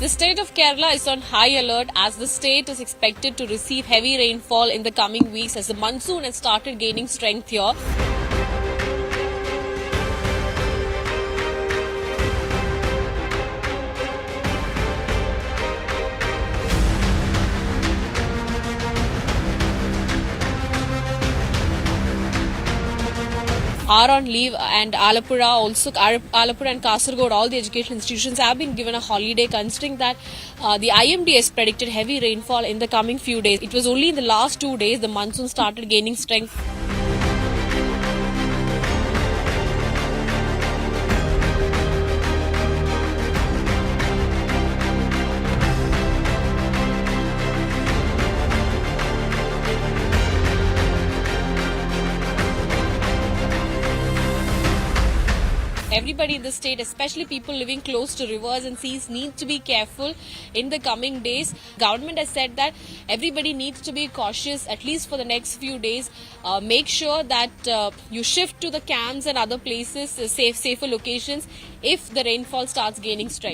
The state of Kerala is on high alert as the state is expected to receive heavy rainfall in the coming weeks as the monsoon has started gaining strength here. Are on leave, and Alapura and Kasaragod, all the education institutions have been given a holiday, considering that the IMD has predicted heavy rainfall in the coming few days. It was only in the last 2 days the monsoon started gaining strength. Everybody in the state, especially people living close to rivers and seas, need to be careful in the coming days. Government has said that everybody needs to be cautious at least for the next few days. Make sure that you shift to the camps and other places, safer locations if the rainfall starts gaining strength.